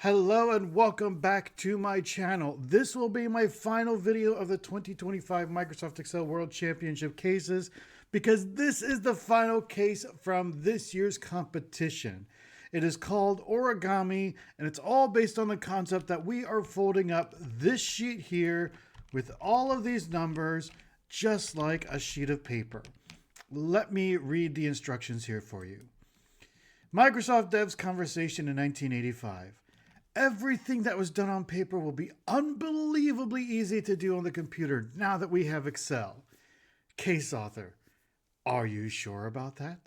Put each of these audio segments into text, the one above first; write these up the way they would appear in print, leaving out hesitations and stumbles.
Hello and welcome back to my channel. This will be my final video of the 2025 Microsoft Excel World Championship cases because this is the final case from this year's competition. It is called Origami and it's all based on the concept that we are folding up this sheet here with all of these numbers just like a sheet of paper. Let me read the instructions here for you. Microsoft Dev's conversation in 1985. Everything that was done on paper will be unbelievably easy to do on the computer now that we have Excel. Case author, are you sure about that?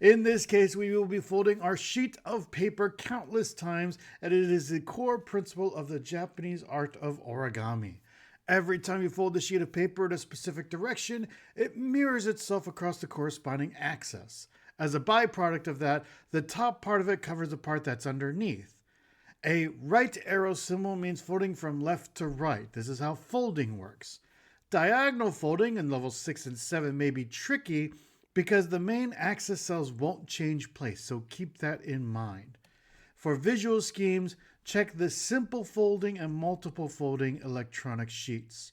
In this case, we will be folding our sheet of paper countless times, and it is the core principle of the Japanese art of origami. Every time you fold the sheet of paper in a specific direction, it mirrors itself across the corresponding axis. As a byproduct of that, the top part of it covers the part that's underneath. A right arrow symbol means folding from left to right. This is how folding works. Diagonal folding in levels 6 and 7 may be tricky because the main axis cells won't change place, so keep that in mind. For visual schemes, check the simple folding and multiple folding electronic sheets.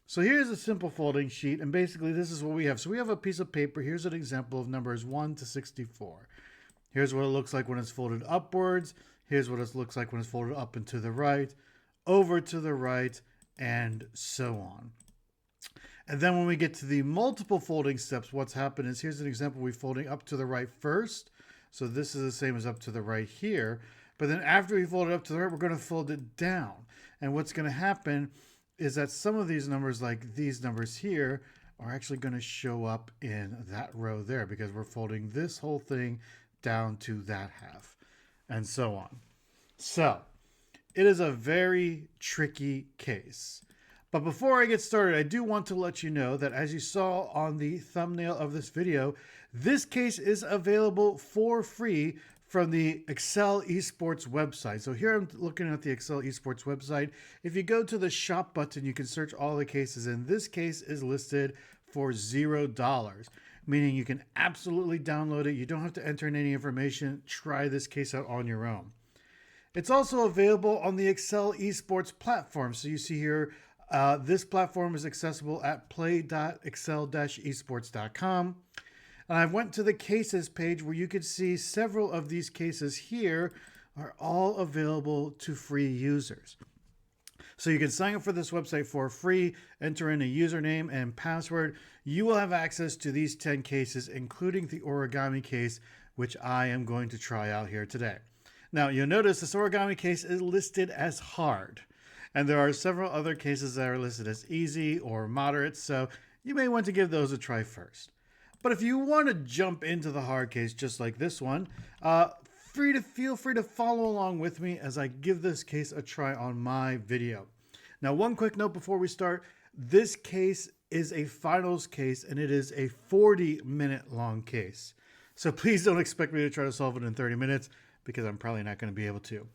So here's a simple folding sheet, and basically this is what we have. So we have a piece of paper. Here's an example of numbers 1 to 64. Here's what it looks like when it's folded upwards. Here's what it looks like when it's folded up and to the right, over to the right, and so on. And then when we get to the multiple folding steps, what's happened is here's an example. We're folding up to the right first. So this is the same as up to the right here. But then after we fold it up to the right, we're going to fold it down. And what's going to happen is that some of these numbers, like these numbers here, are actually going to show up in that row there because we're folding this whole thing down to that half, and so on. So it is a very tricky case. But before I get started, I do want to let you know that as you saw on the thumbnail of this video, this case is available for free from the Excel Esports website. So here I'm looking at the Excel Esports website. If you go to the shop button, you can search all the cases, and this case is listed for $0, meaning you can absolutely download it. You don't have to enter in any information. Try this case out on your own. It's also available on the Excel Esports platform. So you see here, this platform is accessible at play.excel-esports.com. And I went to the cases page where you could see several of these cases here are all available to free users. So you can sign up for this website for free, enter in a username and password. You will have access to these 10 cases, including the origami case, which I am going to try out here today. Now, you'll notice this origami case is listed as hard, and there are several other cases that are listed as easy or moderate, so you may want to give those a try first. But if you want to jump into the hard case, just like this one, feel free to follow along with me as I give this case a try on my video. Now, one quick note before we start, this case is a finals case and it is a 40-minute long case. So please don't expect me to try to solve it in 30 minutes because I'm probably not going to be able to.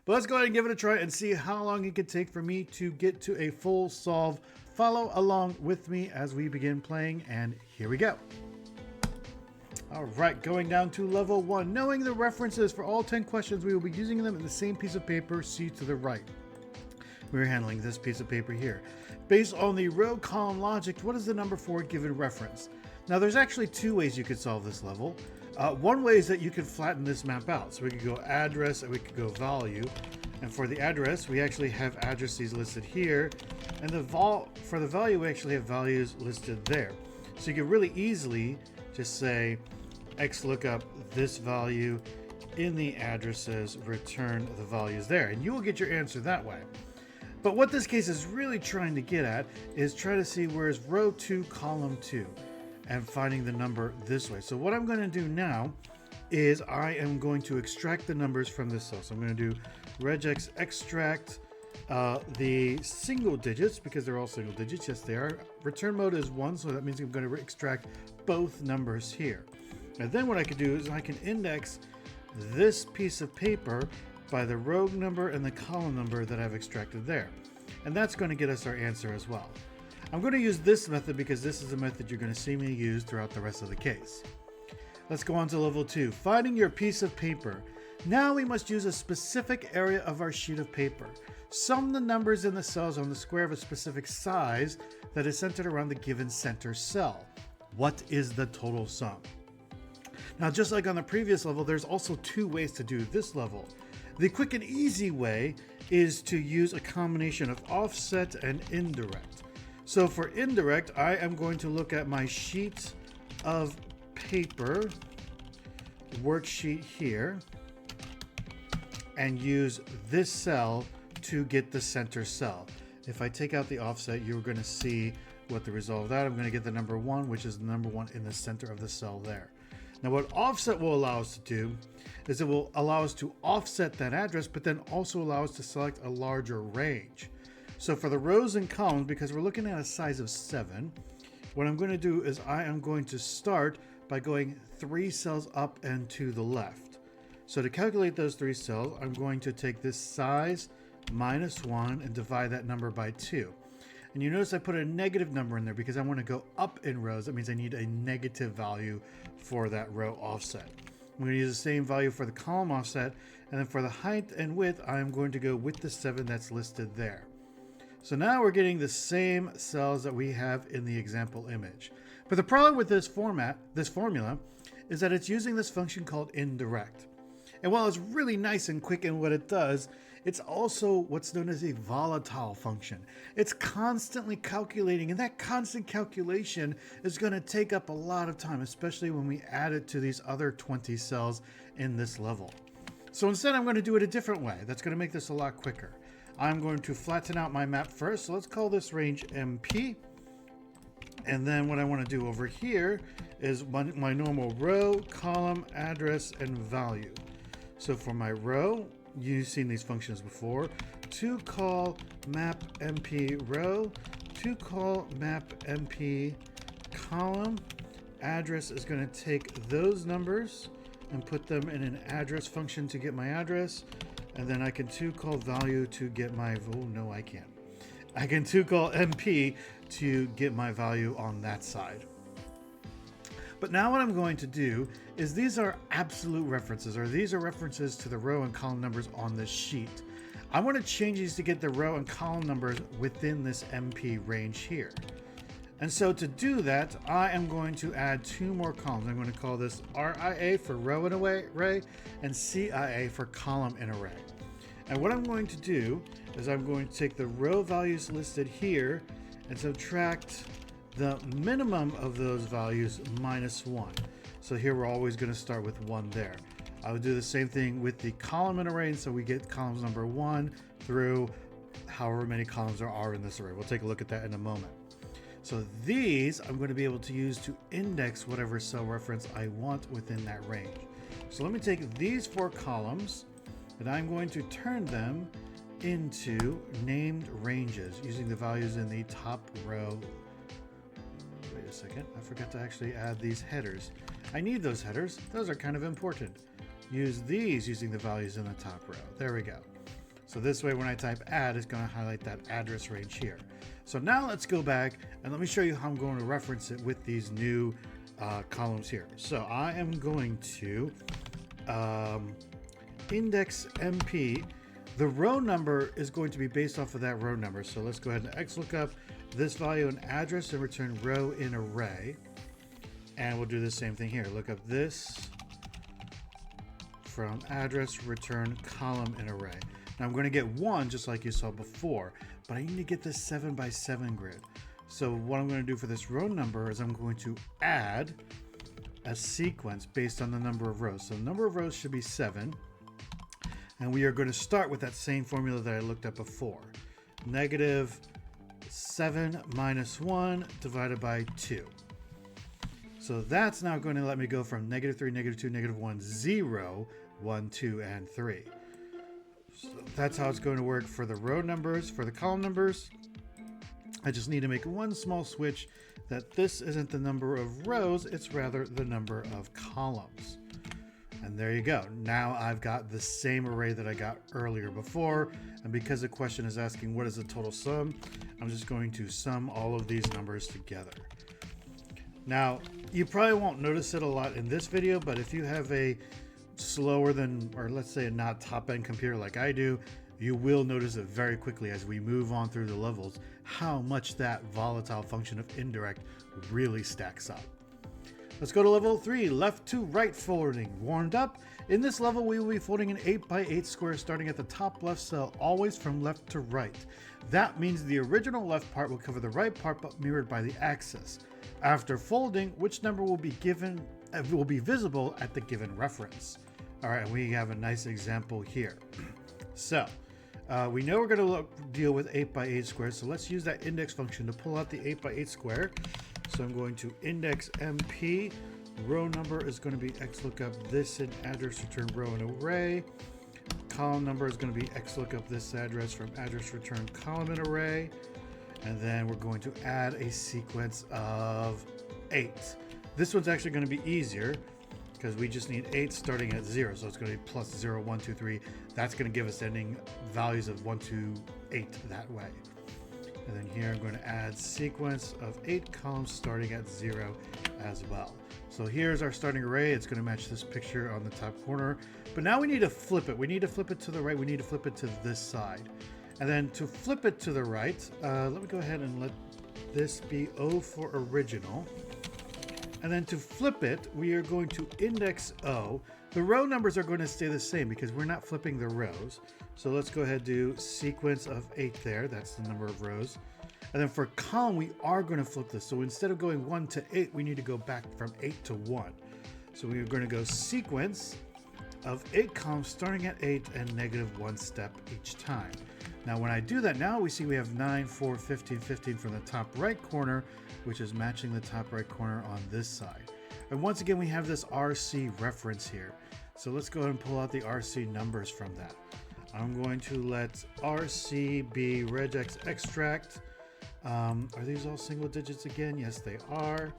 But let's go ahead and give it a try and see how long it could take for me to get to a full solve. Follow along with me as we begin playing, and here we go. All right, going down to level 1. Knowing the references for all 10 questions, we will be using them in the same piece of paper, see to the right. We're handling this piece of paper here. Based on the row column logic, what is the number for a given reference? Now, there's actually two ways you could solve this level. One way is that you could flatten this map out. So we could go address and we could go value. And for the address, we actually have addresses listed here. And for the value, we actually have values listed there. So you could really easily just say, XLOOKUP this value in the addresses, return the values there, and you will get your answer that way. But what this case is really trying to get at is try to see where's row 2, column 2, and finding the number this way. So what I'm going to do now is I am going to extract the numbers from this cell. So I'm going to do regex extract the single digits because they're all single digits. Yes, they are. Return mode is 1, so that means I'm going to extract both numbers here. And then what I could do is I can index this piece of paper by the row number and the column number that I've extracted there. And that's going to get us our answer as well. I'm going to use this method because this is a method you're going to see me use throughout the rest of the case. Let's go on to level 2. Finding your piece of paper. Now we must use a specific area of our sheet of paper. Sum the numbers in the cells on the square of a specific size that is centered around the given center cell. What is the total sum? Now, just like on the previous level, there's also two ways to do this level. The quick and easy way is to use a combination of offset and indirect. So for indirect, I am going to look at my sheet of paper, worksheet here, and use this cell to get the center cell. If I take out the offset, you're going to see what the result of that. I'm going to get the number 1, which is the number 1 in the center of the cell there. Now what offset will allow us to do is it will allow us to offset that address, but then also allow us to select a larger range. So for the rows and columns, because we're looking at a size of 7, what I'm going to do is I am going to start by going 3 cells up and to the left. So to calculate those 3 cells, I'm going to take this size minus 1 and divide that number by 2. And you notice I put a negative number in there because I want to go up in rows. That means I need a negative value for that row offset. I'm going to use the same value for the column offset, and then for the height and width, I'm going to go with the 7 that's listed there. So now we're getting the same cells that we have in the example image. But the problem with this formula, is that it's using this function called indirect. And while it's really nice and quick in what it does, it's also what's known as a volatile function. It's constantly calculating, and that constant calculation is going to take up a lot of time, especially when we add it to these other 20 cells in this level. So instead, I'm going to do it a different way. That's going to make this a lot quicker. I'm going to flatten out my map first. So let's call this range MP. And then what I want to do over here is my normal row, column, address, and value. So for my row, you've seen these functions before. To call map MP row, to call map MP column. Address is going to take those numbers and put them in an address function to get my address. And then I can to call value to get my, oh no, I can't. I can to call MP to get my value on that side. But now what I'm going to do is these are absolute references, or these are references to the row and column numbers on this sheet. I want to change these to get the row and column numbers within this MP range here. And so to do that, I am going to add 2 more columns. I'm going to call this RIA for row in array and CIA for column in array. And what I'm going to do is I'm going to take the row values listed here and subtract the minimum of those values minus 1. So here we're always going to start with 1 there. I would do the same thing with the column in array, and so we get columns number 1 through however many columns there are in this array. We'll take a look at that in a moment. So these I'm going to be able to use to index whatever cell reference I want within that range. So let me take these 4 columns and I'm going to turn them into named ranges using the values in the top row. Wait a second, I forgot to actually add these headers. I need those headers, those are kind of important. Use these using the values in the top row. There we go. So this way when I type add, it's going to highlight that address range here. So now let's go back and let me show you how I'm going to reference it with these new columns here. So I am going to index MP. The row number is going to be based off of that row number. So let's go ahead and XLOOKUP this value and address and return row in array. And we'll do the same thing here. Look up this from address, return column in array. Now I'm going to get 1 just like you saw before, but I need to get this 7 by 7 grid. So what I'm going to do for this row number is I'm going to add a sequence based on the number of rows. So the number of rows should be 7. And we are going to start with that same formula that I looked at before. Negative 7 minus 1 divided by 2. So that's now going to let me go from negative 3, negative 2, negative 1, 0, 1, 2, and 3. So that's how it's going to work for the row numbers. For the column numbers, I just need to make one small switch that this isn't the number of rows, it's rather the number of columns. And there you go. Now I've got the same array that I got earlier before. And because the question is asking what is the total sum, I'm just going to sum all of these numbers together. Now, you probably won't notice it a lot in this video, but if you have a slower than, or let's say a not top-end computer like I do, you will notice it very quickly as we move on through the levels how much that volatile function of indirect really stacks up. Let's go to level 3, left to right folding. Warmed up. In this level, we will be folding an 8x8 square starting at the top left cell, always from left to right. That means the original left part will cover the right part, but mirrored by the axis. After folding, which number will be visible at the given reference. All right, we have a nice example here. So we know we're going to deal with 8x8 squares, so let's use that index function to pull out the 8x8 square. So I'm going to index MP. Row number is going to be xlookup this in address return row and array. Column number is going to be xlookup this address from address return column and array. And then we're going to add a sequence of 8. This one's actually going to be easier because we just need 8 starting at 0. So it's going to be plus 0, 1, 2, 3. That's going to give us ending values of 1, 2, 8 that way. And then here I'm going to add sequence of 8 columns starting at 0 as well. So here's our starting array. It's going to match this picture on the top corner. But now we need to flip it. We need to flip it to the right. We need to flip it to this side. And then to flip it to the right, let me go ahead and let this be O for original. And then to flip it, we are going to index O. The row numbers are going to stay the same because we're not flipping the rows. So let's go ahead and do sequence of 8 there. That's the number of rows. And then for column, we are going to flip this. So instead of going 1 to 8, we need to go back from 8 to 1. So we are going to go sequence of 8 columns starting at 8 and -1 step each time. Now when I do that, now we see we have 9, 4, 15, 15 from the top right corner, which is matching the top right corner on this side. And once again, we have this RC reference here. So let's go ahead and pull out the RC numbers from that. I'm going to let RC be regex extract. Are these all single digits again? Yes, they are.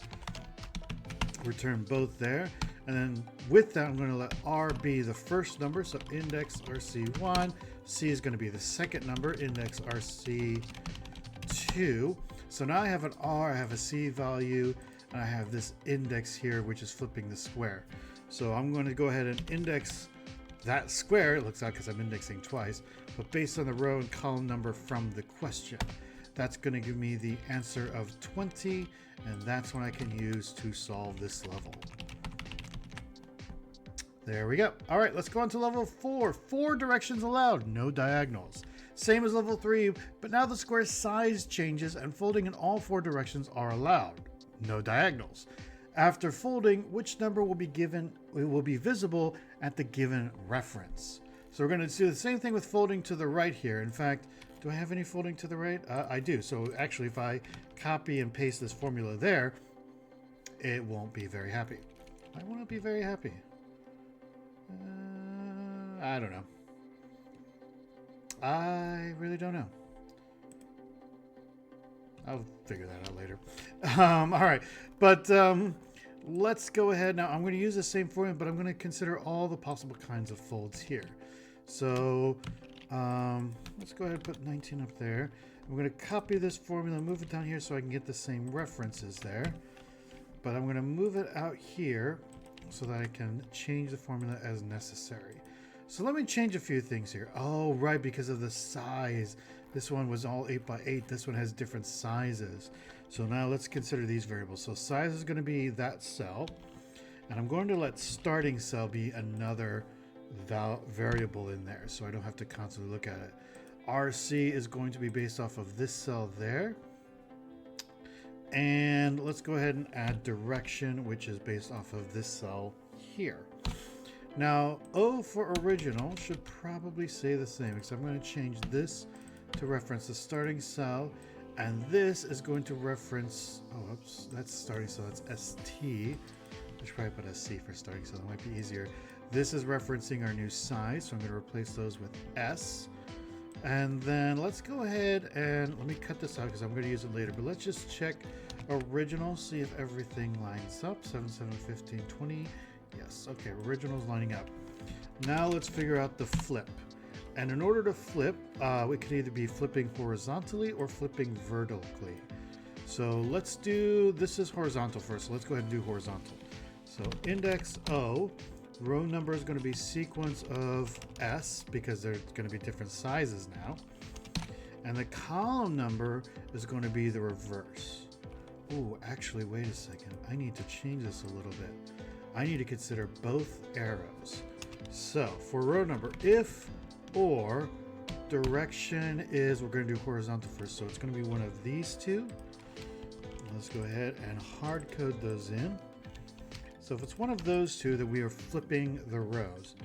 Return both there. And then with that, I'm going to let R be the first number, so index RC1. C is going to be the second number, index RC2. So now I have an R, I have a C value, and I have this index here, which is flipping the square. So I'm going to go ahead and index that square. It looks like because I'm indexing twice, but based on the row and column number from the question. That's going to give me the answer of 20, and that's what I can use to solve this level. There we go. All right, let's go on to level 4. 4 directions allowed, no diagonals. Same as level 3, but now the square size changes and folding in all 4 directions are allowed, no diagonals. After folding, which number will be visible at the given reference. So we're going to do the same thing with folding to the right here. In fact, do I have any folding to the right? I do. So actually, if I copy and paste this formula there, it won't be very happy. I won't be very happy. I don't know. I really don't know. I'll figure that out later. All right, but let's go ahead now. I'm going to use the same formula, but I'm going to consider all the possible kinds of folds here. So let's go ahead and put 19 up there. I'm going to copy this formula, move it down here so I can get the same references there. But I'm going to move it out here so that I can change the formula as necessary. So let me change a few things here. Oh, right, because of the size. This one was all 8x8. This one has different sizes. So now let's consider these variables. So size is going to be that cell. And I'm going to let starting cell be another variable in there, so I don't have to constantly look at it. RC is going to be based off of this cell there. And let's go ahead and add direction, which is based off of this cell here. Now, O for original should probably say the same, except I'm going to change this to reference the starting cell, and this is going to reference, oh, oops, that's starting cell, that's ST. I should probably put SC for starting cell, that might be easier. This is referencing our new size, so I'm going to replace those with S. And then let's go ahead and let me cut this out because I'm going to use it later, but let's just check original, see if everything lines up. 7, 7, 15, 20. Yes, okay, original's lining up. Now let's figure out the flip. And in order to flip, we could either be flipping horizontally or flipping vertically. So let's do, this is horizontal first, so let's go ahead and do horizontal. So index O, row number is going to be sequence of S because they're going to be different sizes now. And the column number is going to be the reverse. Oh, actually, wait a second. I need to change this a little bit. I need to consider both arrows. So for row number, if or direction is, we're going to do horizontal first. So it's going to be one of these two. Let's go ahead and hard code those in. So if it's one of those two, that we are flipping the rows.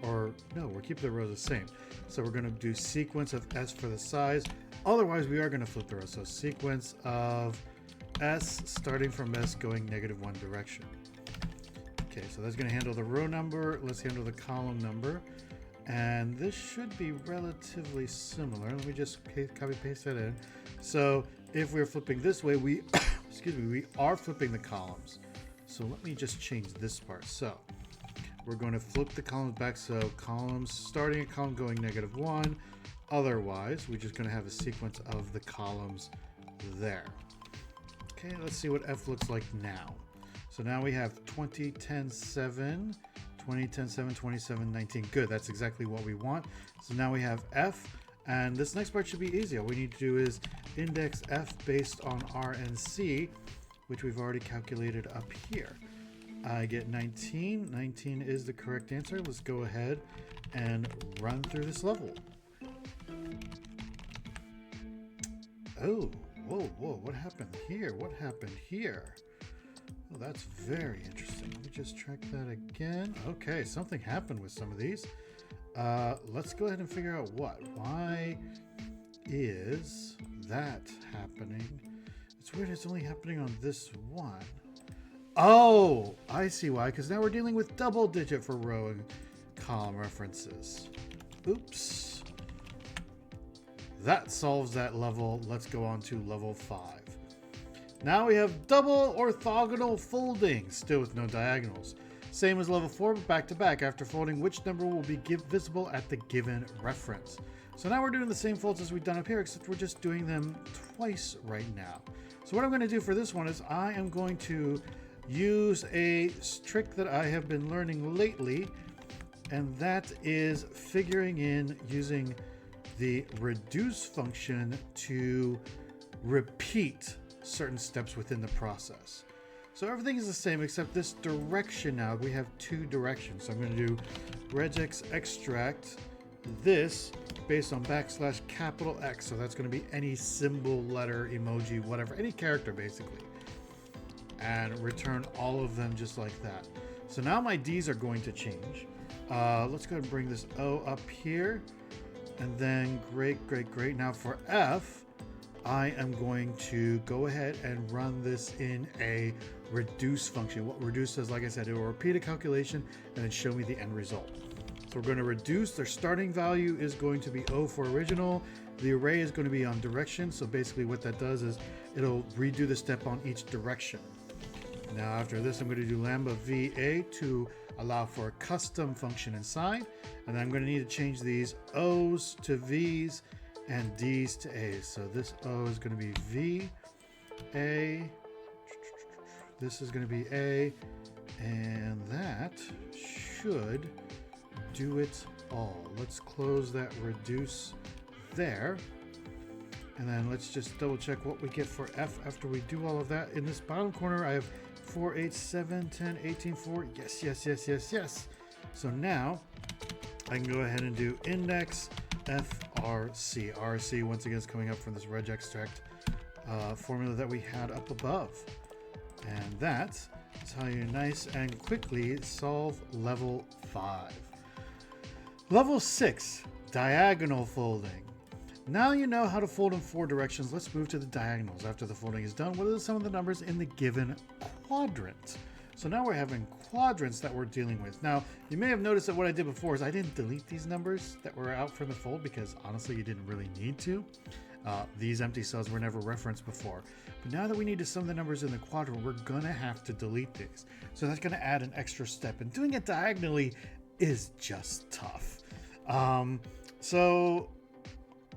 Or no, we're keeping the rows the same. So we're going to do sequence of S for the size. Otherwise, we are going to flip the rows. So sequence of S starting from S going -1 direction. Okay, so that's going to handle the row number. Let's handle the column number. And this should be relatively similar. Let me just copy paste that in. So if we're flipping this way, we excuse me, we are flipping the columns. So let me just change this part. So we're going to flip the columns back. So columns starting a column going -1. Otherwise, we're just going to have a sequence of the columns there. Okay, let's see what F looks like now. So now we have 20, 10, 7, 20, 10, 7, 27, 19. Good, that's exactly what we want. So now we have F, and this next part should be easy. All we need to do is index F based on R and C, which we've already calculated up here. I get 19. 19 is the correct answer. Let's go ahead and run through this level. Oh, whoa, what happened here? What happened here? Well, that's very interesting. Let me just track that again. Okay, something happened with some of these. Let's go ahead and figure out what. Why is that happening? It's weird it's only happening on this one. Oh, I see why, because now we're dealing with double digit for row and column references. Oops. That solves that level. Let's go on to level 5. Now we have double orthogonal folding, still with no diagonals. Same as level 4, but back to back. After folding, which number will be visible at the given reference? So now we're doing the same folds as we've done up here, except we're just doing them twice right now. So what I'm going to do for this one is I am going to use a trick that I have been learning lately, and that is figuring in using the reduce function to repeat certain steps within the process. So everything is the same except this direction. Now we have two directions. So I'm going to do regex extract this based on \X. So that's going to be any symbol, letter, emoji, whatever, any character basically, and return all of them just like that. So now my D's are going to change. Let's go ahead and bring this O up here, and then great. Now for F, I am going to go ahead and run this in a reduce function. What reduce does, like I said, it will repeat a calculation and then show me the end result. So we're going to reduce. Their starting value is going to be O for original. The array is going to be on direction. So basically what that does is it'll redo the step on each direction. Now after this, I'm going to do lambda VA to allow for a custom function inside. And then I'm going to need to change these O's to V's and D's to A's. So this O is going to be V, A, this is going to be A, and that should do it all. Let's close that reduce there. And then let's just double check what we get for F after we do all of that. In this bottom corner, I have 4, 8, 7, 10, 18, 4. Yes. So now I can go ahead and do index FRC. RC once again is coming up from this reg extract formula that we had up above. And that is how you nice and quickly solve level 5. Level 6, diagonal folding. Now you know how to fold in 4 directions. Let's move to the diagonals. After the folding is done, what are some of the numbers in the given quadrant? So now we're having quadrants that we're dealing with. Now, you may have noticed that what I did before is I didn't delete these numbers that were out from the fold because honestly, you didn't really need to. These empty cells were never referenced before. But now that we need to sum the numbers in the quadrant, we're gonna have to delete these. So that's gonna add an extra step, and doing it diagonally is just tough. So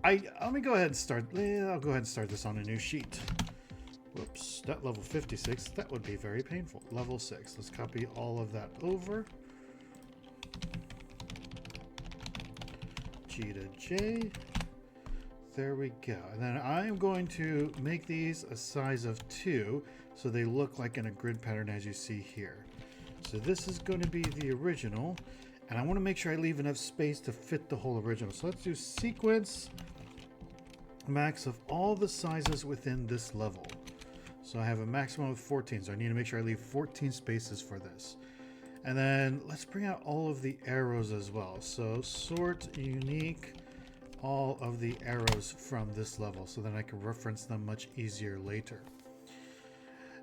let me go ahead and start. I'll go ahead and start this on a new sheet. Whoops, that level 56, that would be very painful. Level 6, let's copy all of that over. G to J. There we go. And then I'm going to make these a size of 2 so they look like in a grid pattern as you see here. So this is going to be the original, and I want to make sure I leave enough space to fit the whole original. So let's do sequence max of all the sizes within this level. So I have a maximum of 14, so I need to make sure I leave 14 spaces for this. And then let's bring out all of the arrows as well. So sort unique all of the arrows from this level so then I can reference them much easier later.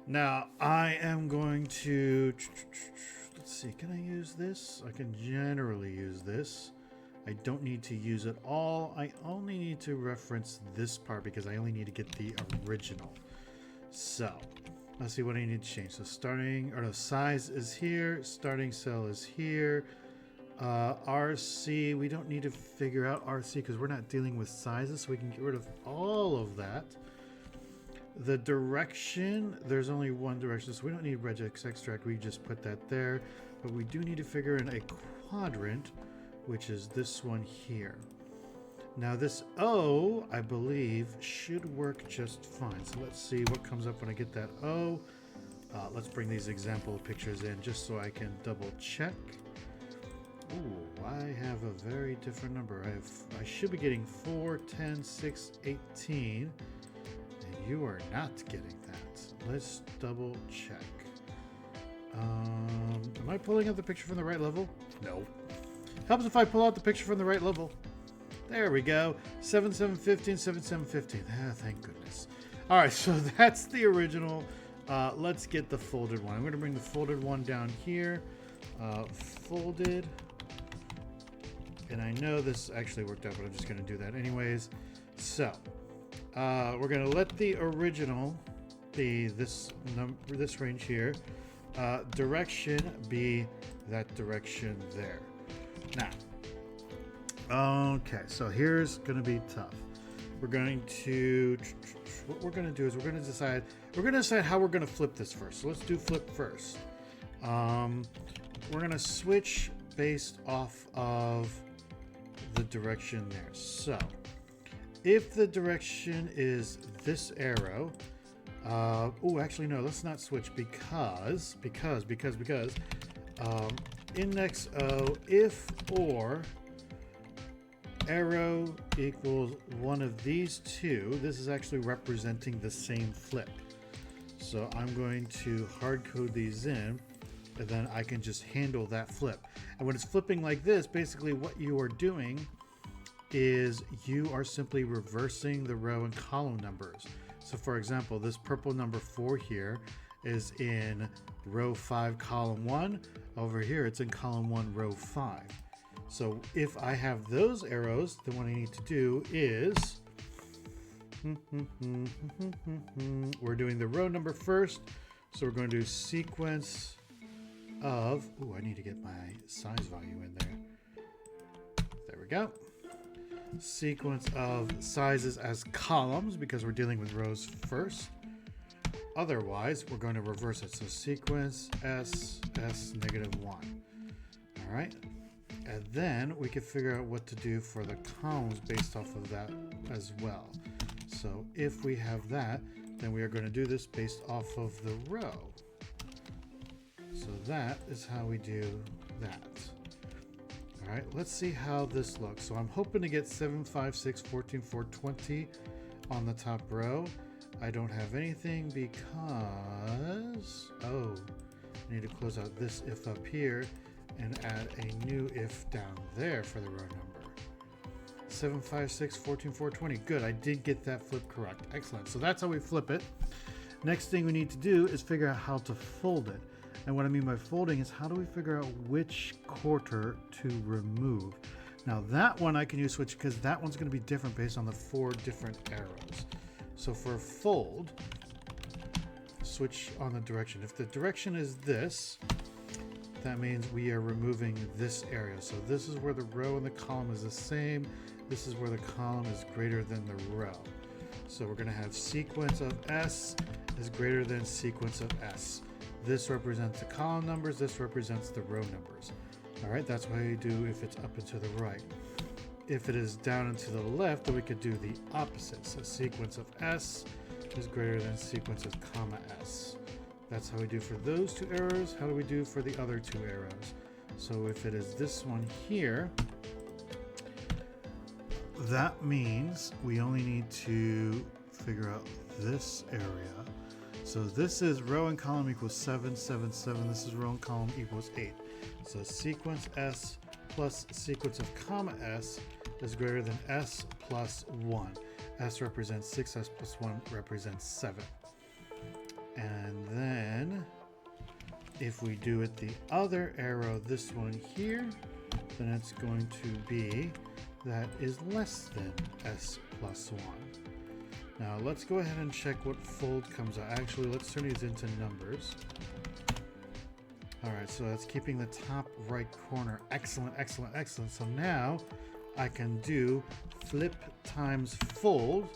Now I am going to, let's see, can I use this? I can generally use this. I don't need to use it all. I only need to reference this part because I only need to get the original. So let's see what I need to change. So starting, or no, size is here, starting cell is here. RC, we don't need to figure out RC because we're not dealing with sizes, so we can get rid of all of that. The direction, there's only one direction, so we don't need regex extract, we just put that there. But we do need to figure in a quadrant, which is this one here. Now this O, I believe, should work just fine. So let's see what comes up when I get that O. Let's bring these example pictures in just so I can double check. Ooh, I have a very different number. I should be getting 4, 10, 6, 18. And you are not getting that. Let's double check. Am I pulling out the picture from the right level? No. Helps if I pull out the picture from the right level. There we go. 7, 7, 15, 7, 7, 15. Ah, thank goodness. All right, so that's the original. Let's get the folded one. I'm going to bring the folded one down here. Folded. And I know this actually worked out, but I'm just going to do that anyways. So we're going to let the original be this range here. Direction be that direction there. Now, okay, so here's going to be tough. We're going to, what we're going to do is we're going to decide how we're going to flip this first. So let's do flip first. We're going to switch based off of the direction there. So if the direction is this arrow, oh, actually no, let's not switch because index O if or arrow equals one of these two, this is actually representing the same flip. So I'm going to hard code these in, and then I can just handle that flip. And when it's flipping like this, basically what you are doing is you are simply reversing the row and column numbers. So for example, this purple number 4 here is in row 5, column 1. Over here, it's in column 1, row 5. So if I have those arrows, then what I need to do is we're doing the row number first. So we're going to do sequence of, oh, I need to get my size value in there. There we go. Sequence of sizes as columns because we're dealing with rows first. Otherwise, we're going to reverse it. So sequence S, S, -1. All right. And then we can figure out what to do for the columns based off of that as well. So if we have that, then we are going to do this based off of the row. So that is how we do that. All right, let's see how this looks. So I'm hoping to get 7, 5, 6, 14, 4, 20 on the top row. I don't have anything because, oh, I need to close out this if up here and add a new if down there for the row number. 7, 5, 6, 14, 4, 20. Good, I did get that flip correct. Excellent. So that's how we flip it. Next thing we need to do is figure out how to fold it. And what I mean by folding is how do we figure out which quarter to remove. Now that one I can use switch because that one's going to be different based on the 4 different arrows. So for fold, switch on the direction. If the direction is this, that means we are removing this area. So this is where the row and the column is the same. This is where the column is greater than the row. So we're going to have sequence of S is greater than sequence of S. This represents the column numbers. This represents the row numbers. All right, that's what you do if it's up and to the right. If it is down and to the left, then we could do the opposite. So sequence of S is greater than sequence of comma S. That's how we do for those two arrows. How do we do for the other two arrows? So if it is this one here, that means we only need to figure out this area. So this is row and column equals 7, 7, 7. This is row and column equals 8. So sequence S plus sequence of comma S is greater than S plus 1. S represents 6, S plus 1 represents 7. And then if we do it the other arrow, this one here, then it's going to be that is less than S plus 1. Now let's go ahead and check what fold comes out. Actually, let's turn these into numbers. All right, so that's keeping the top right corner. Excellent, excellent, excellent. So now I can do flip times fold,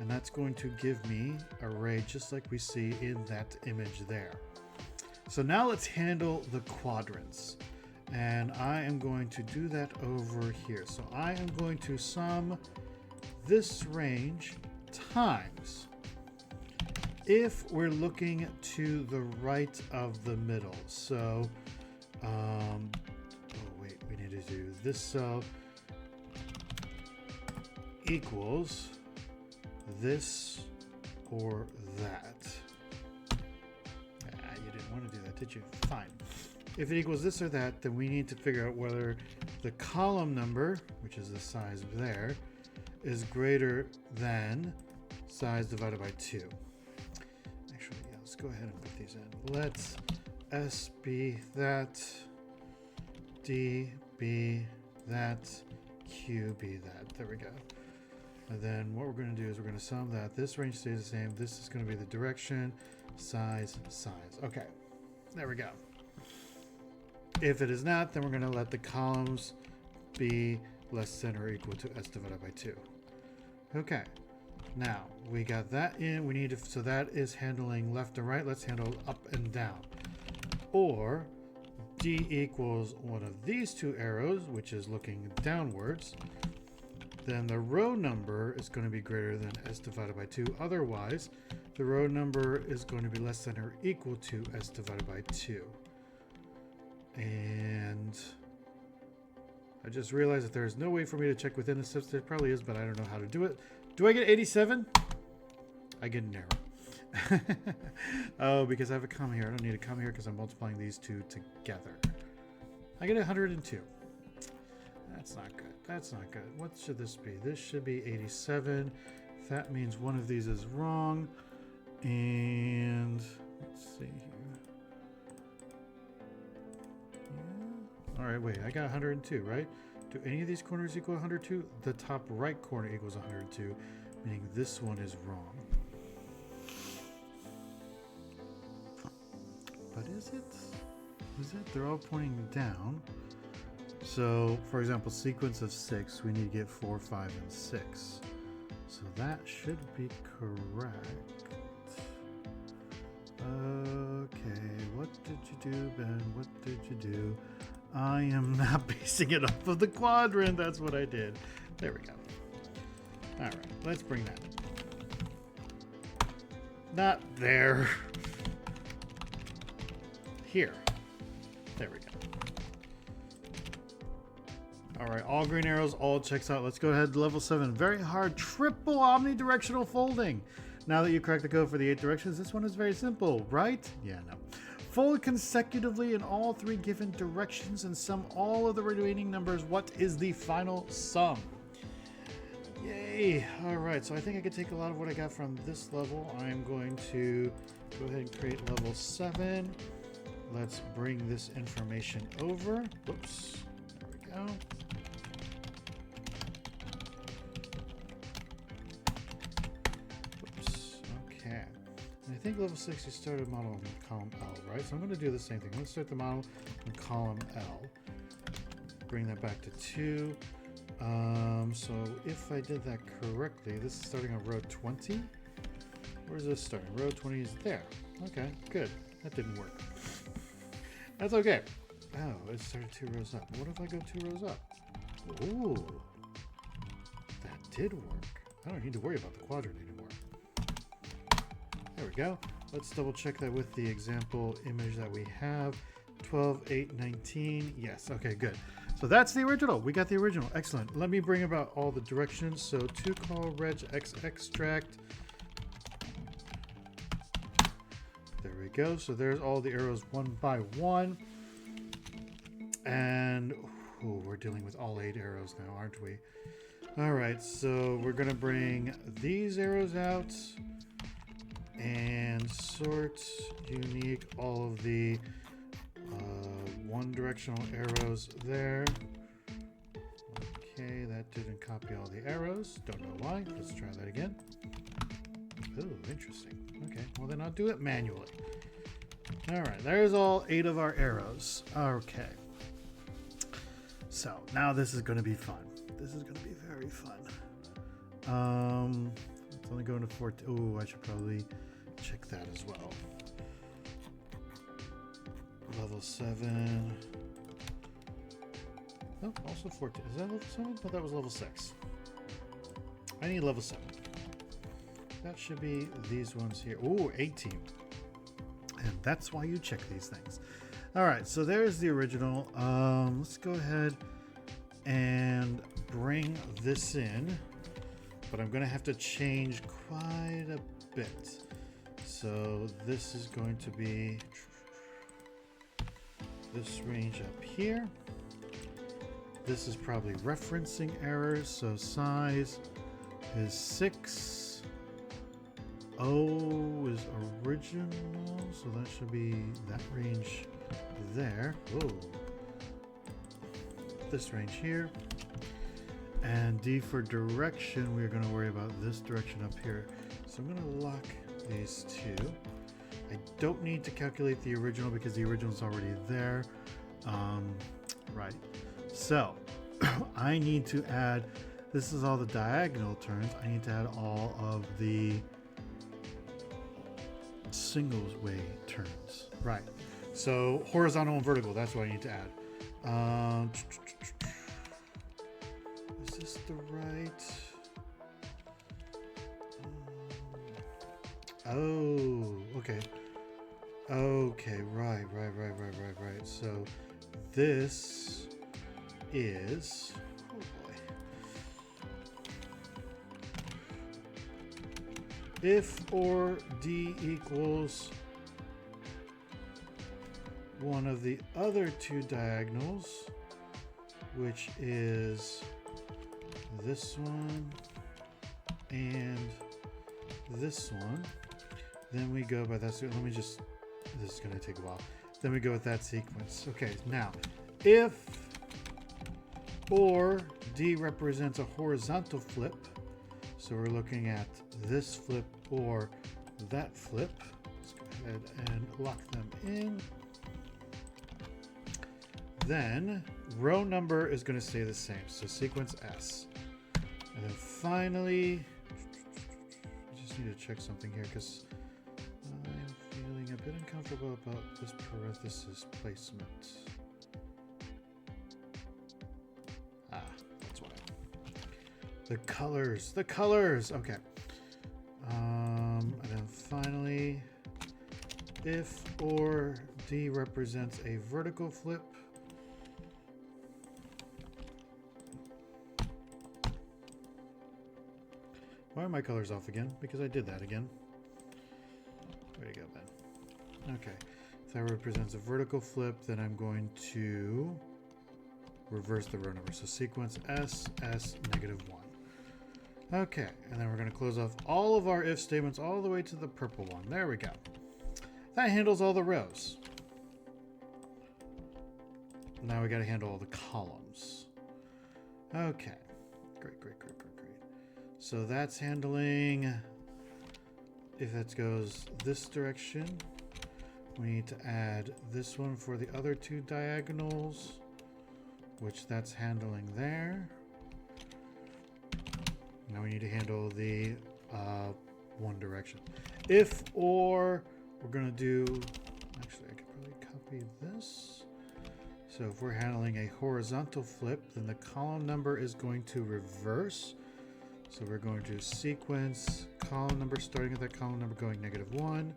and that's going to give me an array just like we see in that image there. So now let's handle the quadrants. And I am going to do that over here. So I am going to sum this range times, if we're looking to the right of the middle. So, oh wait, we need to do this cell equals this or that. You didn't want to do that, did you? Fine. If it equals this or that, then we need to figure out whether the column number, which is the size there, is greater than size divided by 2. Actually, yeah, let's go ahead and put these in. Let's S be that, D be that, Q be that. There we go. And then what we're going to do is we're going to sum that. This range stays the same. This is going to be the direction, size, size. Okay, there we go. If it is not, then we're going to let the columns be less than or equal to S divided by 2. Okay, now we got that in. We need to, so that is handling left and right. Let's handle up and down. Or D equals one of these two arrows, which is looking downwards. Then the row number is going to be greater than S divided by 2. Otherwise, the row number is going to be less than or equal to S divided by 2. And I just realized that there is no way for me to check within the steps. There probably is, but I don't know how to do it. Do I get 87? I get an error. Oh, because I have a comma here. I don't need a comma here because I'm multiplying these two together. I get 102. That's not good. That's not good. What should this be? This should be 87. That means one of these is wrong. And let's see here. All right, wait, I got 102, right? Do any of these corners equal 102? The top right corner equals 102, meaning this one is wrong. But is it? Is it? They're all pointing down. So, for example, sequence of 6, we need to get 4, 5, and 6. So that should be correct. Okay, what did you do, Ben? What did you do? I am not basing it off of the quadrant. That's what I did. There we go. All right, let's bring that. Not there. Here. There we go. All right, all green arrows, all checks out. Let's go ahead to level 7. Very hard, triple omnidirectional folding. Now that you cracked the code for the 8 directions, this one is very simple, right? Yeah, no. Fold consecutively in all 3 given directions and sum all of the remaining numbers. What is the final sum? Yay. All right, so I think I could take a lot of what I got from this level. I'm going to go ahead and create level 7. Let's bring this information over. Whoops, there we go. I think level 6 you started model in column L, right? So I'm going to do the same thing. Let's start the model in column L. Bring that back to 2. So if I did that correctly, this is starting on row 20. Where's this starting? Row 20 is there. Okay, good. That didn't work. That's okay. Oh, it started 2 rows up. What if I go 2 rows up? Ooh. did work. I don't need to worry about the quadrant anymore. There we go. Let's double check that with the example image that we have. 12, 8, 19. Yes, okay, good. So that's the original. We got the original. Excellent. Let me bring about all the directions. So to call reg x extract. There we go. So there's all the arrows one by one. And ooh, we're dealing with all 8 arrows now, aren't we? All right, so we're going to bring these arrows out and sort unique all of the one directional arrows there. Okay, that didn't copy all the arrows. Don't know why. Let's try that again. Oh, interesting. Okay, well then I'll do it manually. All right, there's all 8 of our arrows. Okay. So now this is going to be fun. This is going to be very fun. It's only going to 14. Oh, I should probably check that as well. Level 7. Oh, also 14. Is that level 7? I thought that was level 6. I need level 7. That should be these ones here. Oh, 18. And that's why you check these things. All right, so there's the original. Let's go ahead and bring this in. But I'm going to have to change quite a bit. So this is going to be this range up here. This is probably referencing errors. So size is 6. O is original. So that should be that range there. Whoa. This range here. And D for direction, we're going to worry about this direction up here. So I'm going to lock these two. I don't need to calculate the original because the original is already there. Right. So I need to add, this is all the diagonal turns. I need to add all of the single way turns. Right. So horizontal and vertical, that's what I need to add. Is this the right? Oh, okay. Okay, right. So this is, oh boy. If or D equals one of the other 2 diagonals, which is this one and this one, then we go by that. So let me just, this is going to take a while. Then we go with that sequence. Okay, now if or D represents a horizontal flip, so we're looking at this flip or that flip. Let's go ahead and lock them in. Then row number is going to stay the same, so sequence S. And then finally, I just need to check something here because I'm feeling a bit uncomfortable about this parenthesis placement. Ah, that's why. The colors, okay. And then finally, if or D represents a vertical flip, why are my colors off again? Because I did that again. Way to go, Ben. Okay. If that represents a vertical flip, then I'm going to reverse the row number. So sequence S, S, -1. Okay. And then we're going to close off all of our if statements all the way to the purple one. There we go. That handles all the rows. Now we got to handle all the columns. Okay. Great. So that's handling, if that goes this direction, we need to add this one for the other 2 diagonals, which that's handling there. Now we need to handle the one direction. If or, we're going to do, actually I could probably copy this. So if we're handling a horizontal flip, then the column number is going to reverse. So we're going to sequence column number, starting at that column number going -1.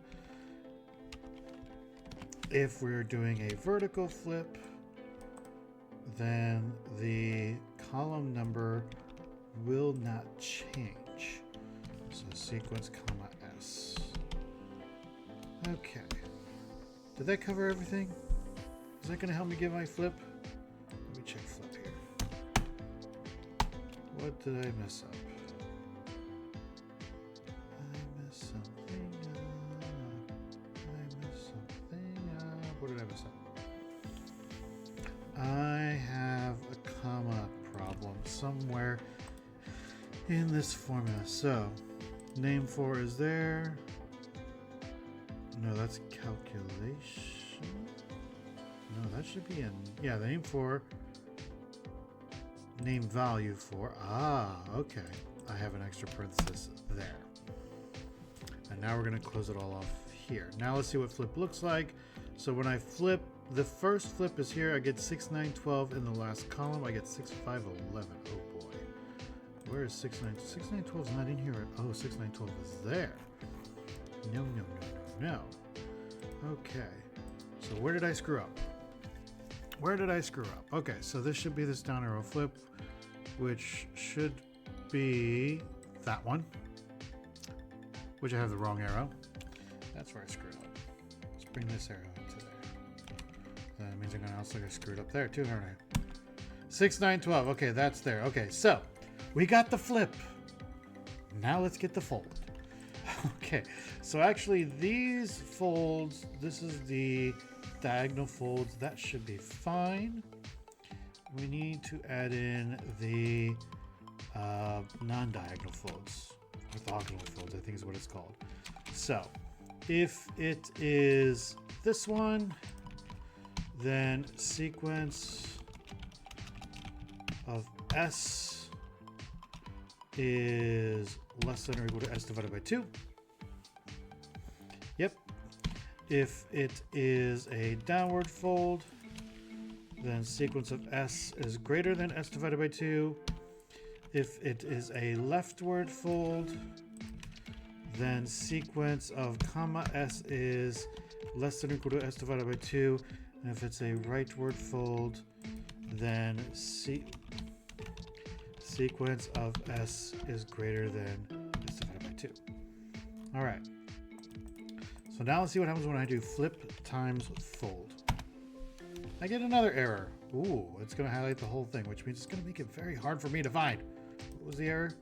If we're doing a vertical flip, then the column number will not change. So sequence comma S. Okay. Did that cover everything? Is that going to help me get my flip? Let me check flip here. What did I mess up? I messed something up. What did I mess up? I have a comma problem somewhere in this formula. So, name for is there. No, that's calculation. No, that should be in, yeah, the name for, name value for. Ah, okay. I have an extra parenthesis there. And now we're going to close it all off here. Now let's see what flip looks like. So when I flip, the first flip is here. I get 6, 9, 12 in the last column. I get 6, 5, 11. Oh boy. Where is 6, 9? 6, 9, 12 is not in here. Oh, 6, 9, 12 is there. No, no, no, no, no. Okay. So where did I screw up? Where did I screw up? Okay, so this should be this down arrow flip, which should be that one, which I have the wrong arrow. That's where I screwed up. Let's bring this arrow into there. That means I'm going to also get screwed up there too, aren't I? 6, 9, 12. Okay, that's there. Okay, so we got the flip. Now let's get the fold. Okay, so actually these folds, this is the diagonal folds. That should be fine. We need to add in the non-diagonal folds. Orthogonal folds, I think is what it's called. So if it is this one, then sequence of S is less than or equal to S divided by 2. Yep. If it is a downward fold, then sequence of S is greater than S divided by 2. If it is a leftward fold, then sequence of comma S is less than or equal to S divided by 2. And if it's a rightward fold, then sequence of S is greater than S divided by 2. All right. So now let's see what happens when I do flip times fold. I get another error. Ooh, it's going to highlight the whole thing, which means it's going to make it very hard for me to find. What was the error?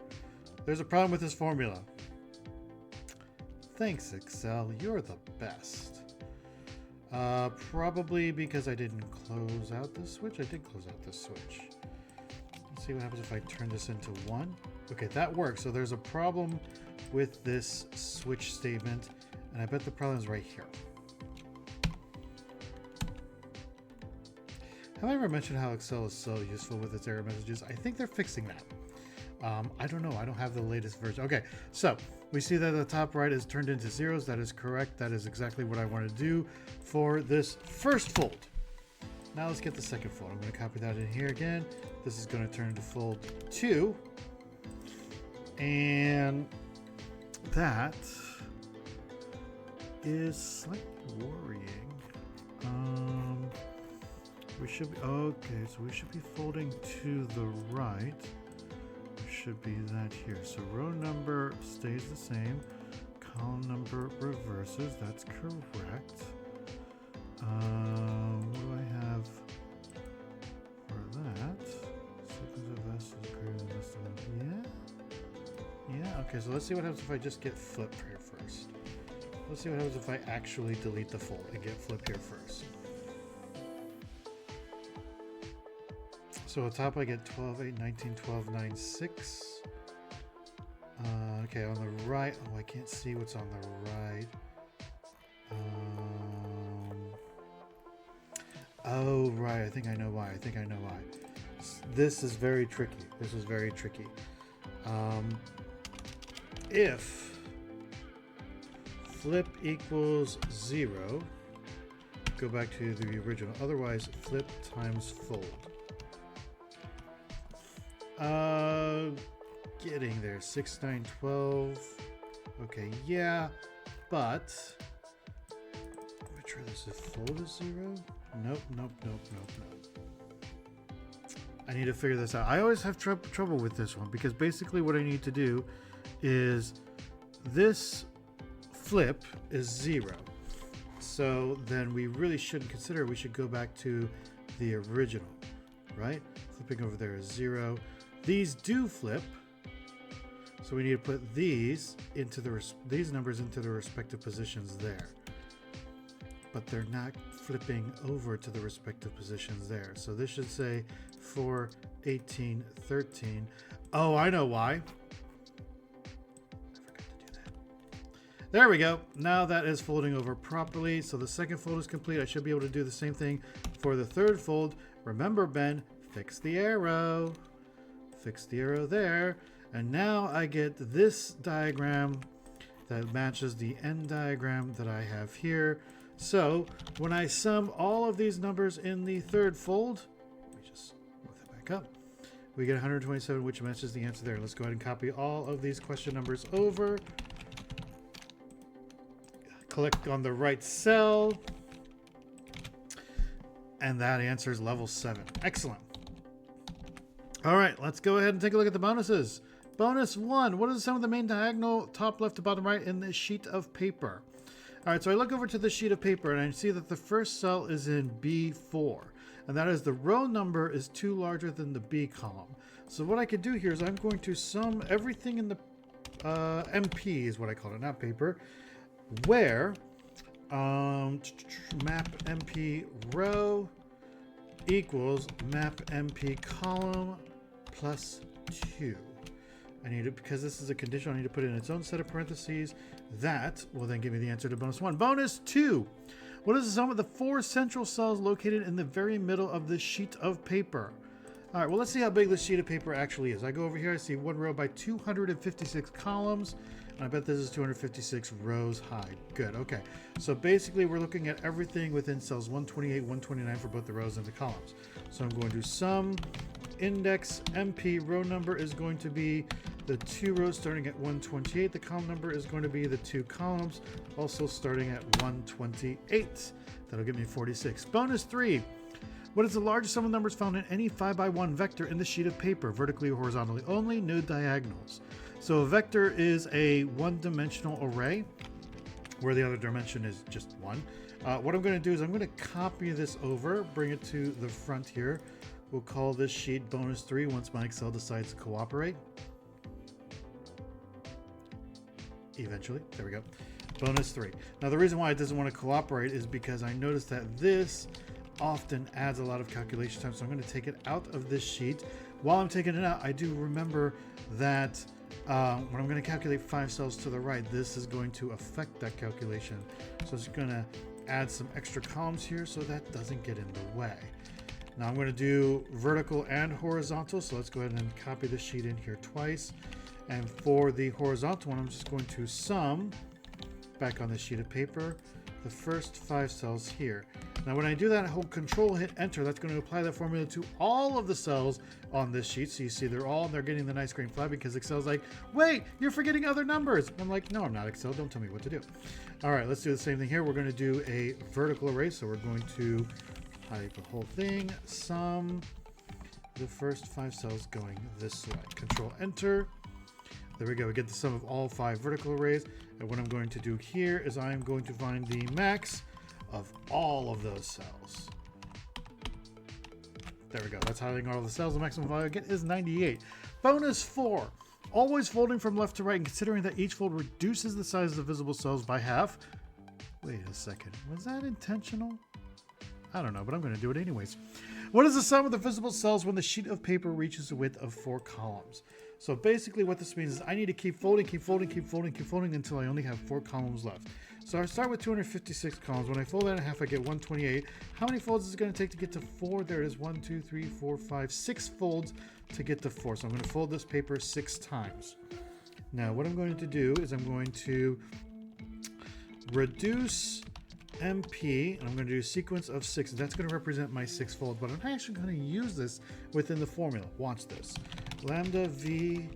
There's a problem with this formula. Thanks, Excel. You're the best. Probably because I didn't close out this switch. I did close out this switch. Let's see what happens if I turn this into 1. Okay, that works. So there's a problem with this switch statement, and I bet the problem is right here. Have I ever mentioned how Excel is so useful with its error messages? I think they're fixing that. I don't know. I don't have the latest version. Okay, so we see that the top right is turned into zeros. That is correct. That is exactly what I want to do for this first fold. Now let's get the second fold. I'm going to copy that in here again. This is going to turn into fold 2. And that is slightly worrying. We should be, okay, so we should be folding to the right. There should be that here. So row number stays the same. Column number reverses. That's correct. What do I have for that? Sequence of S is greater than this one. Yeah. Yeah, okay, so let's see what happens if I just get flip here first. Let's see what happens if I actually delete the fold and get flip here first. So at top I get 12, 8, 19, 12, 9, 6. Okay, on the right, oh, I can't see what's on the right. Oh, right, I think I know why. This is very tricky. If flip equals 0, go back to the original. Otherwise, flip times fold. getting there. 6, 9, 12. Okay, yeah, but let me try this. Is full to 0? Nope, nope, nope, nope, nope. I need to figure this out. I always have trouble with this one because basically what I need to do is this flip is 0. So then we really shouldn't consider it. We should go back to the original, right? Flipping over there is 0. These do flip. So we need to put these numbers into the respective positions there. But they're not flipping over to the respective positions there. So this should say 4, 18, 13. Oh, I know why. I forgot to do that. There we go. Now that is folding over properly. So the second fold is complete. I should be able to do the same thing for the third fold. Remember, Ben, fix the arrow. Fix the arrow there. And now I get this diagram that matches the end diagram that I have here. So when I sum all of these numbers in the third fold, let me just move that back up. We get 127, which matches the answer there. Let's go ahead and copy all of these question numbers over. Click on the right cell. And that answers level 7. Excellent. All right, let's go ahead and take a look at the bonuses. Bonus 1. What is the sum of the main diagonal top left to bottom right in this sheet of paper? All right, so I look over to the sheet of paper and I see that the first cell is in B4. And that is the row number is 2 larger than the B column. So what I could do here is I'm going to sum everything in the MP is what I call it, not paper, where map MP row equals map MP column plus 2. I need to, because this is a condition, I need to put in its own set of parentheses. That will then give me the answer to bonus 1. Bonus 2. What is the sum of the 4 central cells located in the very middle of this sheet of paper? All right, well, let's see how big this sheet of paper actually is. I go over here, I see one row by 256 columns, and I bet this is 256 rows high. Good, okay. So basically, we're looking at everything within cells 128, 129 for both the rows and the columns. So I'm going to sum index MP row number is going to be the 2 rows starting at 128. The column number is going to be the 2 columns, also starting at 128. That'll give me 46. Bonus 3. What is the largest sum of numbers found in any 5x1 vector in the sheet of paper, vertically or horizontally only, no diagonals? So a vector is a one-dimensional array where the other dimension is just 1. What I'm going to do is I'm going to copy this over, bring it to the front here. We'll call this sheet bonus 3 once my Excel decides to cooperate. Eventually, there we go. Bonus 3. Now the reason why it doesn't want to cooperate is because I noticed that this often adds a lot of calculation time, so I'm going to take it out of this sheet. While I'm taking it out, I do remember that when I'm going to calculate 5 cells to the right, this is going to affect that calculation. So it's going to add some extra columns here so that doesn't get in the way. Now I'm going to do vertical and horizontal, so let's go ahead and copy the sheet in here twice. And for the horizontal one, I'm just going to sum, back on the sheet of paper, the first 5 cells here. Now when I do that, I hold Control, hit Enter. That's going to apply that formula to all of the cells on this sheet. So you see they're getting the nice green flag because Excel's like, wait, you're forgetting other numbers. I'm like, no, I'm not, Excel. Don't tell me what to do. All right, let's do the same thing here. We're going to do a vertical array. So we're going to highlight the whole thing, sum the first 5 cells going this way. Control Enter. There we go. We get the sum of all 5 vertical arrays. And what I'm going to do here is I'm going to find the max of all of those cells. There we go. That's highlighting all of the cells. The maximum value I get is 98. Bonus 4. Always folding from left to right and considering that each fold reduces the size of the visible cells by half. Wait a second. Was that intentional? I don't know, but I'm going to do it anyways. What is the sum of the visible cells when the sheet of paper reaches a width of 4 columns? So basically what this means is I need to keep folding until I only have 4 columns left. So I start with 256 columns. When I fold that in half, I get 128. How many folds is it going to take to get to 4? There it is. 1, 2, 3, 4, 5, 6 folds to get to 4. So I'm going to fold this paper 6 times. Now what I'm going to do is I'm going to reduce MP, and I'm going to do a sequence of 6. That's going to represent my 6 folds, but I'm actually going to use this within the formula. Watch this. Lambda V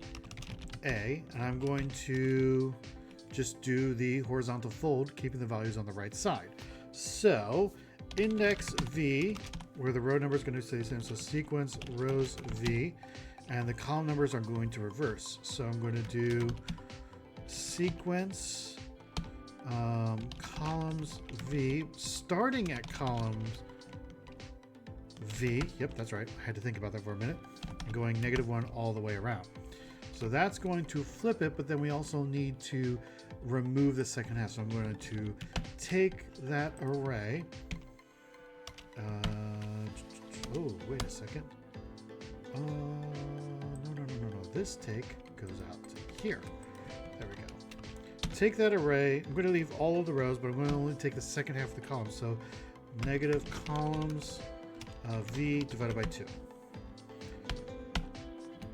A, and I'm going to just do the horizontal fold, keeping the values on the right side. So index V, where the row number is going to stay the same, so sequence rows V, and the column numbers are going to reverse. So I'm going to do sequence columns V, starting at columns V. Yep, that's right. I had to think about that for a minute. And going -1 all the way around. So that's going to flip it, but then we also need to remove the second half. So I'm going to take that array. Oh, wait a second. No. This take goes out to here. There we go. Take that array. I'm going to leave all of the rows, but I'm going to only take the second half of the column. So negative columns V divided by 2.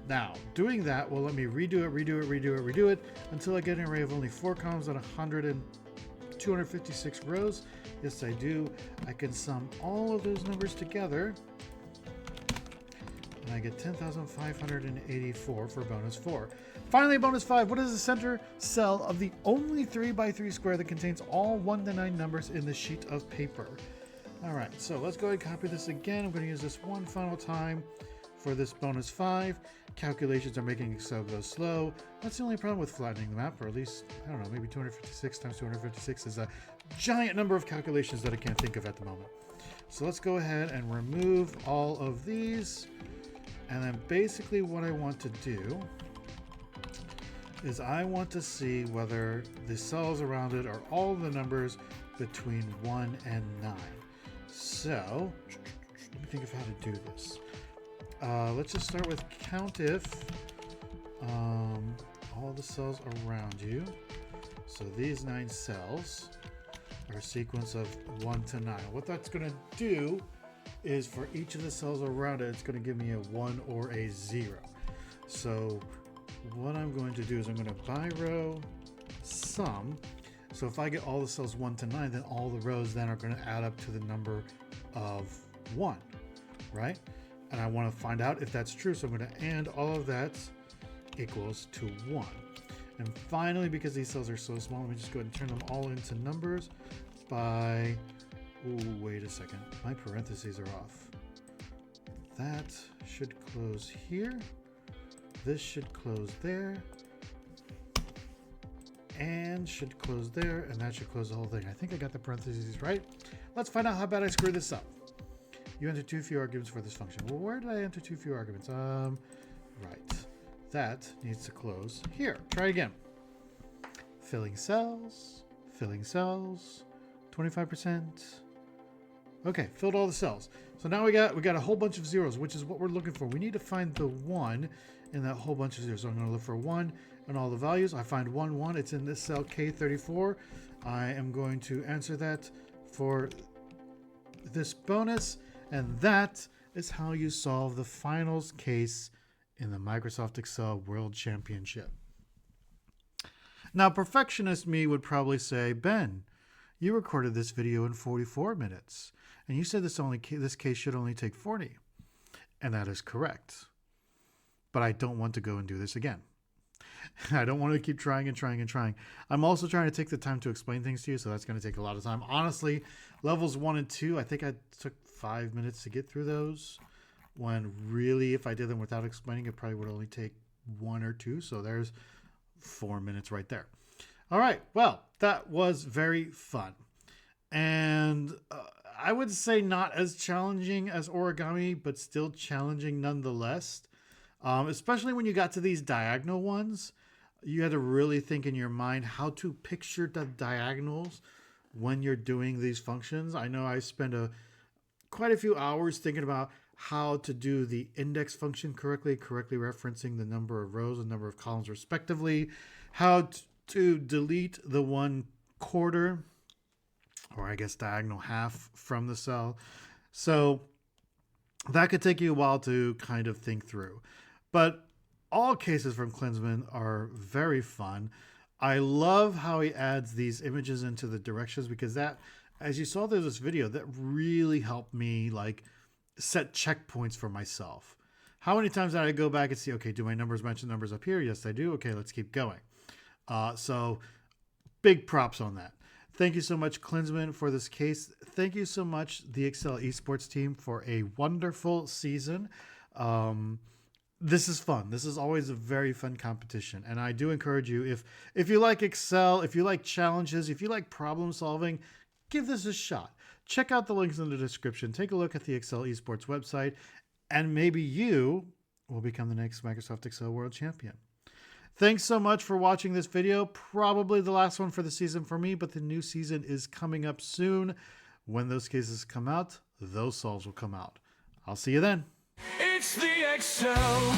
Now, doing that will let me redo it until I get an array of only 4 columns and 256 rows. Yes, I do. I can sum all of those numbers together, and I get 10,584 for bonus 4. Finally, bonus 5. What is the center cell of the only 3x3 square that contains all 1 to 9 numbers in the sheet of paper? All right, so let's go ahead and copy this again. I'm going to use this one final time for this bonus 5. Calculations are making Excel go slow. That's the only problem with flattening the map, or at least, I don't know, maybe 256 times 256 is a giant number of calculations that I can't think of at the moment. So let's go ahead and remove all of these. And then basically what I want to do is I want to see whether the cells around it are all the numbers between 1 and 9. So let me think of how to do this. Let's just start with count if all the cells around you. So these 9 cells are a sequence of 1 to 9. What that's going to do is for each of the cells around it, it's going to give me a 1 or a 0. So what I'm going to do is I'm going to by row sum. So if I get all the cells 1 to 9, then all the rows then are going to add up to the number of 1, right? And I want to find out if that's true. So I'm going to and all of that equals to 1. And finally, because these cells are so small, let me just go ahead and turn them all into numbers by, ooh, wait a second. My parentheses are off. That should close here. This should close there. And should close there. And that should close the whole thing. I think I got the parentheses right. Let's find out how bad I screwed this up. You enter too few arguments for this function. Well, where did I enter too few arguments? Right. That needs to close here. Try again. Filling cells, 25%. Okay, filled all the cells. So now we got a whole bunch of zeros, which is what we're looking for. We need to find the 1 in that whole bunch of zeros. So I'm going to look for 1 and all the values. I find 1, 1. It's in this cell K34. I am going to answer that for this bonus. And that is how you solve the finals case in the Microsoft Excel World Championship. Now, perfectionist me would probably say, Ben, you recorded this video in 44 minutes, and you said this case should only take 40. And that is correct. But I don't want to go and do this again. I don't want to keep trying and trying and trying. I'm also trying to take the time to explain things to you, so that's going to take a lot of time. Honestly, levels 1 and 2, I think I took 5 minutes to get through those, when really, if I did them without explaining, it probably would only take 1 or 2. So there's 4 minutes right there. All right. Well, that was very fun. And I would say not as challenging as Origami, but still challenging nonetheless. Especially when you got to these diagonal ones, you had to really think in your mind how to picture the diagonals when you're doing these functions. I know I spent quite a few hours thinking about how to do the index function correctly referencing the number of rows and number of columns respectively, how to delete the 1/4, or I guess diagonal half from the cell. So that could take you a while to kind of think through. But all cases from Klinsmann are very fun. I love how he adds these images into the directions, because that, as you saw through this video, that really helped me like set checkpoints for myself. How many times did I go back and see, okay, do my numbers match the numbers up here? Yes, I do. Okay, let's keep going. So big props on that. Thank you so much, Klinsman, for this case. Thank you so much, the Excel Esports team, for a wonderful season. This is fun. This is always a very fun competition. And I do encourage you, if you like Excel, if you like challenges, if you like problem solving, give this a shot. Check out the links in the description. Take a look at the Excel Esports website, and maybe you will become the next Microsoft Excel World Champion. Thanks so much for watching this video. Probably the last one for the season for me, but the new season is coming up soon. When those cases come out, those solves will come out. I'll see you then. It's the Excel